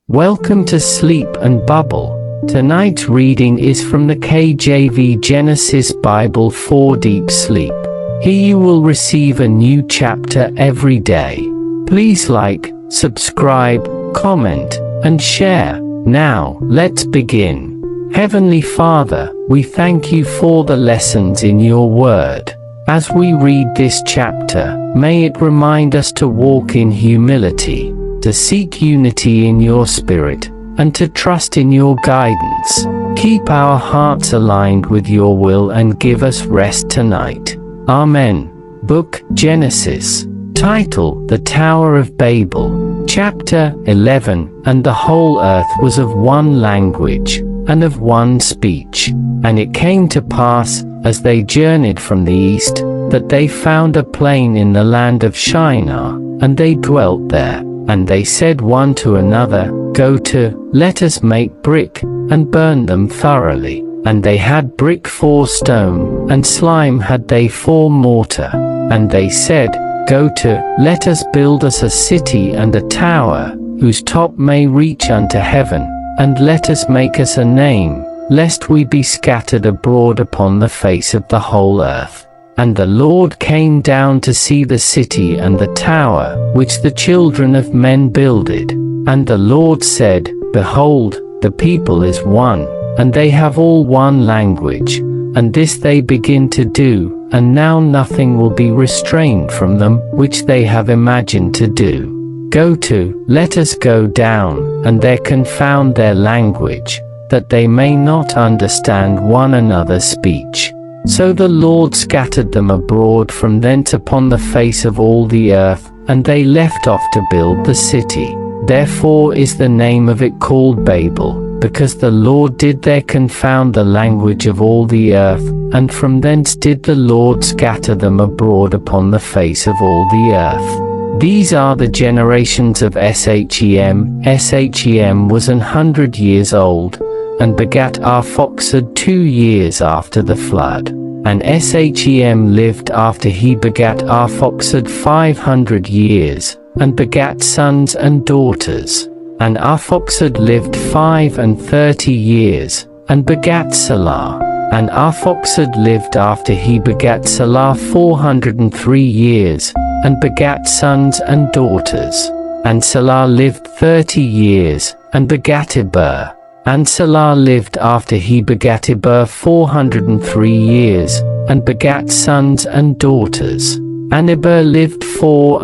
Welcome to Sleep and Bubble. Tonight's reading is from the KJV Genesis Bible for Deep Sleep. Here you will receive a new chapter every day. Please like, subscribe, comment, and share. Now, let's begin. Heavenly Father, we thank you for the lessons in your word. As we read this chapter, may it remind us to walk in humility, to seek unity in your spirit, and to trust in your guidance. Keep our hearts aligned with your will and give us rest tonight. Amen. Book Genesis. Title: The Tower of Babel. Chapter 11. And the whole earth was of one language, and of one speech. And it came to pass, as they journeyed from the east, that they found a plain in the land of Shinar, and they dwelt there. And they said one to another, Go to, let us make brick, and burn them thoroughly. And they had brick for stone, and slime had they for mortar. And they said, Go to, let us build us a city and a tower, whose top may reach unto heaven, and let us make us a name, lest we be scattered abroad upon the face of the whole earth. And the Lord came down to see the city and the tower, which the children of men builded. And the Lord said, Behold, the people is one, and they have all one language, and this they begin to do, and now nothing will be restrained from them, which they have imagined to do. Go to, let us go down, and there confound their language, that they may not understand one another's speech. So the Lord scattered them abroad from thence upon the face of all the earth, and they left off to build the city. Therefore is the name of it called Babel, because the Lord did there confound the language of all the earth, and from thence did the Lord scatter them abroad upon the face of all the earth. These are the generations of Shem. Shem was 100 years old, and begat Arphaxad 2 years after the flood. And Shem lived after he begat Arphaxad 500 years, and begat sons and daughters. And Arphaxad lived 35 years, and begat Salah. And Arphaxad lived after he begat Salah 403 years, and begat sons and daughters. And Salah lived 30 years, and begat Eber. And Salah lived after he begat Eber 403 years, and begat sons and daughters. And Eber lived 34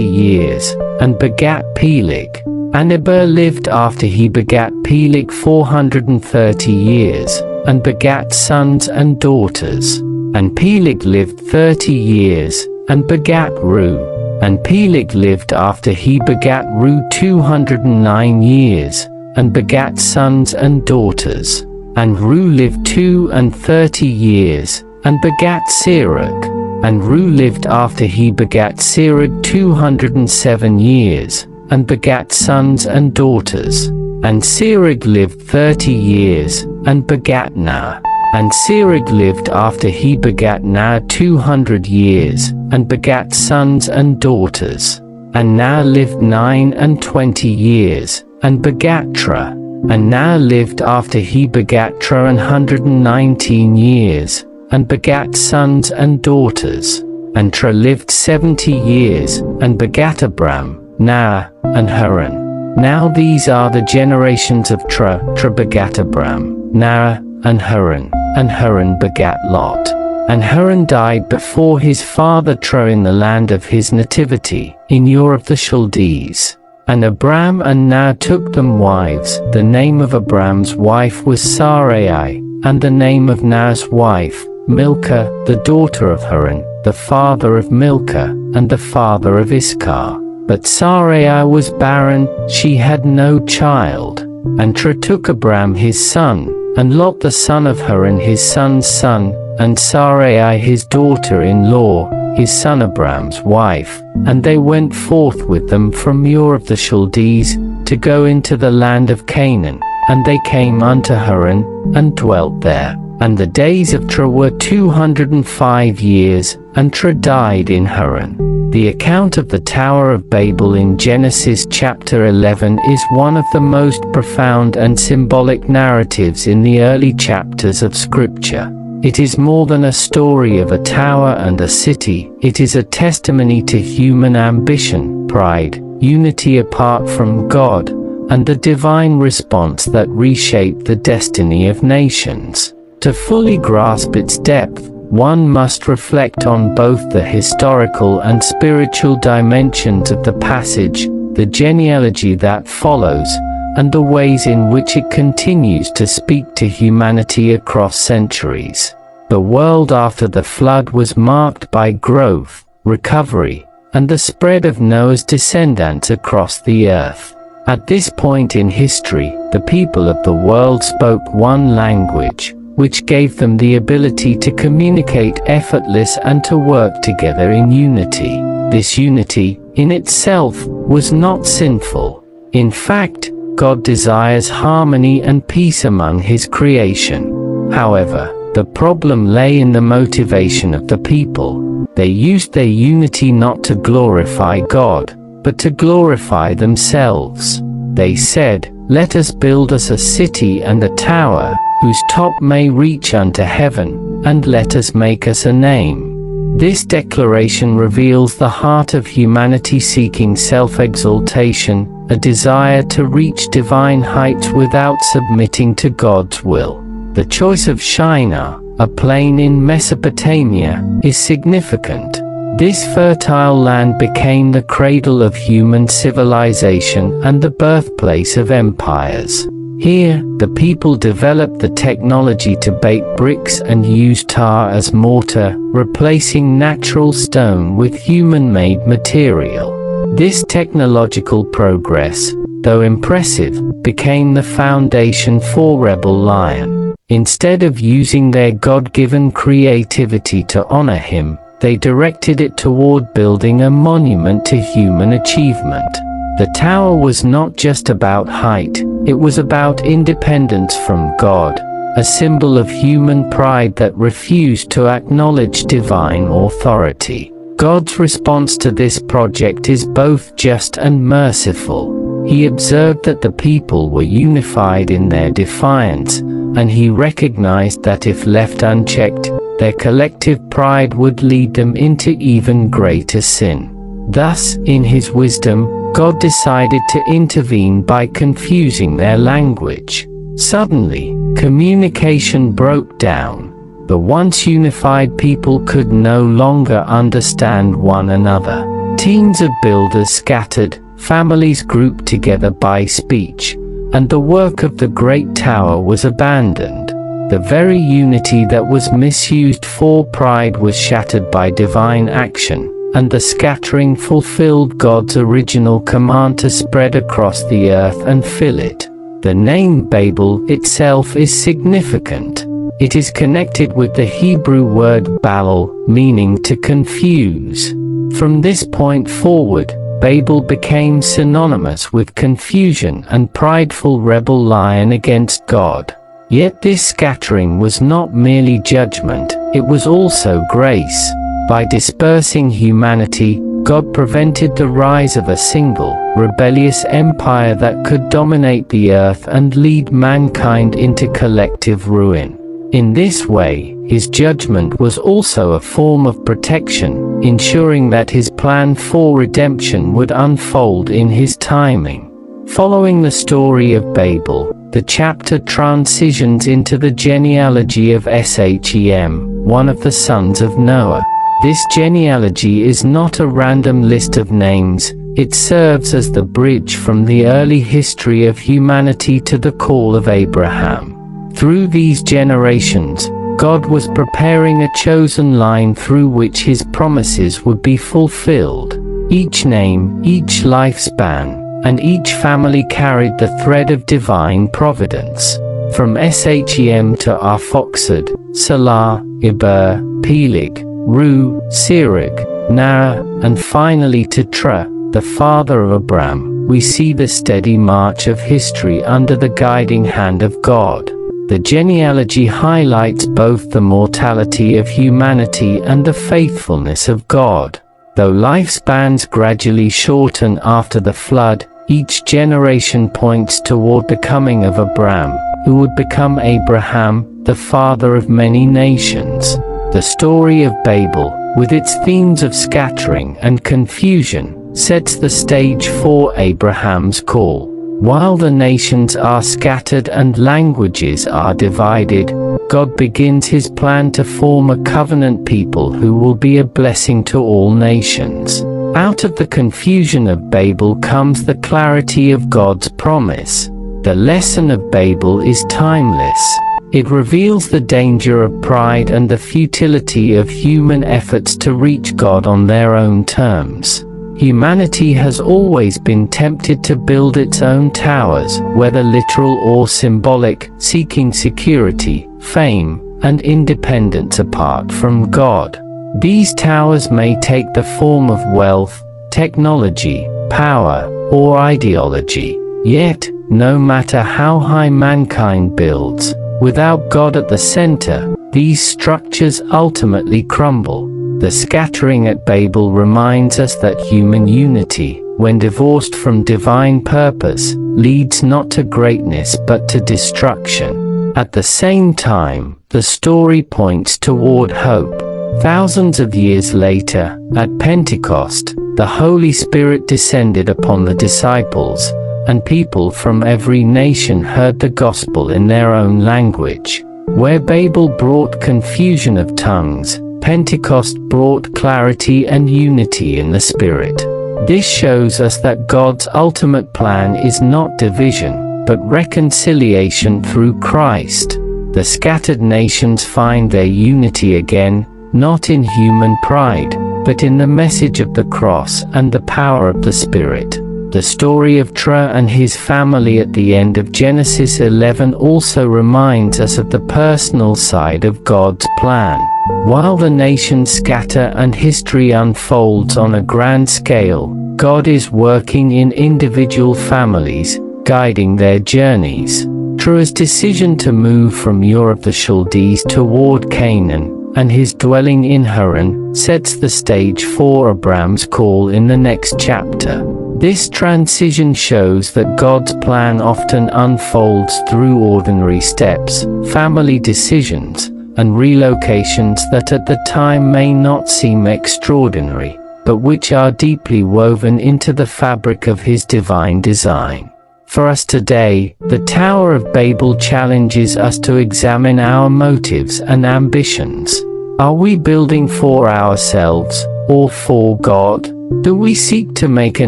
years, and begat Peleg. And Eber lived after he begat Peleg 430 years, and begat sons and daughters. And Peleg lived 30 years, and begat Ru. And Peleg lived after he begat Ru 209 years, and begat sons and daughters. And Ru lived 32 years, and begat Serug. And Ru lived after he begat Serug 207 years, and begat sons and daughters. And Serug lived 30 years, and begat Nah. And Serug lived after he begat Nah 200 years, and begat sons and daughters. And Nah lived 29 years, and begat Tra. And Nah lived after he begat Tra 119 years, and begat sons and daughters. And Tra lived 70 years, and begat Abram, Nah, and Haran. Now these are the generations of Tra. Tra begat Abram, Nah, and Haran begat Lot. And Haran died before his father Tra in the land of his nativity, in Ur of the Chaldees. And Abram and Nah took them wives. The name of Abram's wife was Sarai, and the name of Nah's wife, Milcah, the daughter of Haran, the father of Milcah, and the father of Iscah. But Sarai was barren, she had no child. And Tra took Abram his son, and Lot the son of Haran his son's son, and Sarai his daughter-in-law, his son Abram's wife, and they went forth with them from Ur of the Chaldees, to go into the land of Canaan. And they came unto Haran, and dwelt there. And the days of Tra were 205 years, and Tra died in Haran. The account of the Tower of Babel in Genesis chapter 11 is one of the most profound and symbolic narratives in the early chapters of Scripture. It is more than a story of a tower and a city. It is a testimony to human ambition, pride, unity apart from God, and the divine response that reshaped the destiny of nations. To fully grasp its depth, one must reflect on both the historical and spiritual dimensions of the passage, the genealogy that follows, and the ways in which it continues to speak to humanity across centuries. The world after the flood was marked by growth, recovery, and the spread of Noah's descendants across the earth. At this point in history, the people of the world spoke one language, which gave them the ability to communicate effortless and to work together in unity. This unity, in itself, was not sinful. In fact, God desires harmony and peace among His creation. However, the problem lay in the motivation of the people. They used their unity not to glorify God, but to glorify themselves. They said, "Let us build us a city and a tower, whose top may reach unto heaven, and let us make us a name." This declaration reveals the heart of humanity seeking self-exaltation, a desire to reach divine heights without submitting to God's will. The choice of Shinar, a plain in Mesopotamia, is significant. This fertile land became the cradle of human civilization and the birthplace of empires. Here, the people developed the technology to bake bricks and use tar as mortar, replacing natural stone with human-made material. This technological progress, though impressive, became the foundation for rebel Lion. Instead of using their God-given creativity to honor him, they directed it toward building a monument to human achievement. The tower was not just about height, it was about independence from God, a symbol of human pride that refused to acknowledge divine authority. God's response to this project is both just and merciful. He observed that the people were unified in their defiance, and he recognized that if left unchecked, their collective pride would lead them into even greater sin. Thus, in his wisdom, God decided to intervene by confusing their language. Suddenly, communication broke down. The once unified people could no longer understand one another. Teams of builders scattered, families grouped together by speech, and the work of the great tower was abandoned. The very unity that was misused for pride was shattered by divine action, and the scattering fulfilled God's original command to spread across the earth and fill it. The name Babel itself is significant. It is connected with the Hebrew word Babel, meaning to confuse. From this point forward, Babel became synonymous with confusion and prideful rebel lion against God. Yet this scattering was not merely judgment, it was also grace. By dispersing humanity, God prevented the rise of a single, rebellious empire that could dominate the earth and lead mankind into collective ruin. In this way, his judgment was also a form of protection, ensuring that his plan for redemption would unfold in his timing. Following the story of Babel, the chapter transitions into the genealogy of Shem, one of the sons of Noah. This genealogy is not a random list of names, it serves as the bridge from the early history of humanity to the call of Abraham. Through these generations, God was preparing a chosen line through which his promises would be fulfilled. Each name, each lifespan, and each family carried the thread of divine providence. From Shem to Arphaxad, Salah, Eber, Peleg, Ru, Serug, Nara, and finally to Tra, the father of Abram, we see the steady march of history under the guiding hand of God. The genealogy highlights both the mortality of humanity and the faithfulness of God. Though lifespans gradually shorten after the flood, each generation points toward the coming of Abraham, who would become Abraham, the father of many nations. The story of Babel, with its themes of scattering and confusion, sets the stage for Abraham's call. While the nations are scattered and languages are divided, God begins his plan to form a covenant people who will be a blessing to all nations. Out of the confusion of Babel comes the clarity of God's promise. The lesson of Babel is timeless. It reveals the danger of pride and the futility of human efforts to reach God on their own terms. Humanity has always been tempted to build its own towers, whether literal or symbolic, seeking security, fame, and independence apart from God. These towers may take the form of wealth, technology, power, or ideology. Yet, no matter how high mankind builds, without God at the center, these structures ultimately crumble. The scattering at Babel reminds us that human unity, when divorced from divine purpose, leads not to greatness but to destruction. At the same time, the story points toward hope. Thousands of years later, at Pentecost, the Holy Spirit descended upon the disciples, and people from every nation heard the gospel in their own language. Where Babel brought confusion of tongues, Pentecost brought clarity and unity in the Spirit. This shows us that God's ultimate plan is not division, but reconciliation through Christ. The scattered nations find their unity again, not in human pride, but in the message of the cross and the power of the Spirit. The story of Terah and his family at the end of Genesis 11 also reminds us of the personal side of God's plan. While the nations scatter and history unfolds on a grand scale, God is working in individual families, guiding their journeys. Terah's decision to move from Ur of the Chaldees toward Canaan, and his dwelling in Haran, sets the stage for Abraham's call in the next chapter. This transition shows that God's plan often unfolds through ordinary steps, family decisions, and relocations that at the time may not seem extraordinary, but which are deeply woven into the fabric of his divine design. For us today, the Tower of Babel challenges us to examine our motives and ambitions. Are we building for ourselves, or for God? Do we seek to make a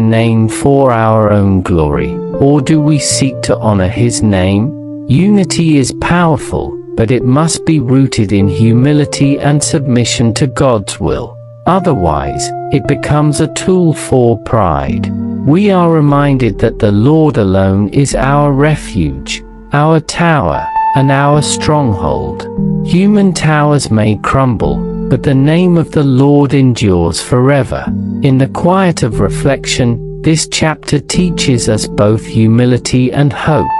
name for our own glory, or do we seek to honor his name? Unity is powerful, but it must be rooted in humility and submission to God's will. Otherwise, it becomes a tool for pride. We are reminded that the Lord alone is our refuge, our tower, and our stronghold. Human towers may crumble, but the name of the Lord endures forever. In the quiet of reflection, this chapter teaches us both humility and hope.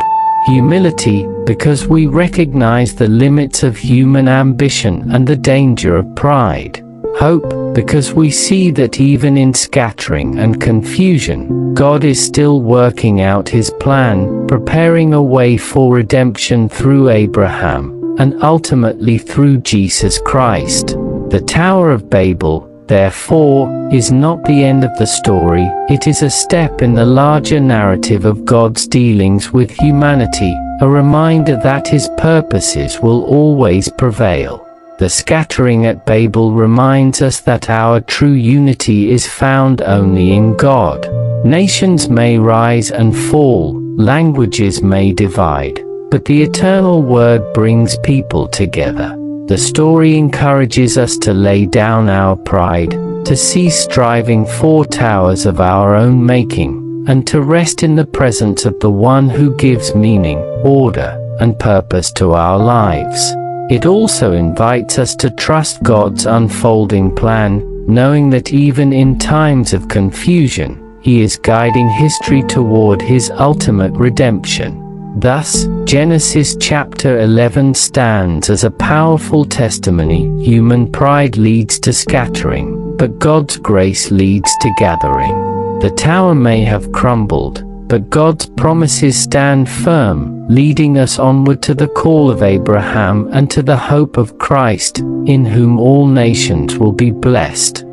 Humility, because we recognize the limits of human ambition and the danger of pride. Hope, because we see that even in scattering and confusion, God is still working out his plan, preparing a way for redemption through Abraham, and ultimately through Jesus Christ. The Tower of Babel, therefore, is not the end of the story, it is a step in the larger narrative of God's dealings with humanity, a reminder that his purposes will always prevail. The scattering at Babel reminds us that our true unity is found only in God. Nations may rise and fall, languages may divide, but the eternal word brings people together. The story encourages us to lay down our pride, to cease striving for towers of our own making, and to rest in the presence of the one who gives meaning, order, and purpose to our lives. It also invites us to trust God's unfolding plan, knowing that even in times of confusion, he is guiding history toward his ultimate redemption. Thus, Genesis chapter 11 stands as a powerful testimony. Human pride leads to scattering, but God's grace leads to gathering. The tower may have crumbled, but God's promises stand firm, leading us onward to the call of Abraham and to the hope of Christ, in whom all nations will be blessed.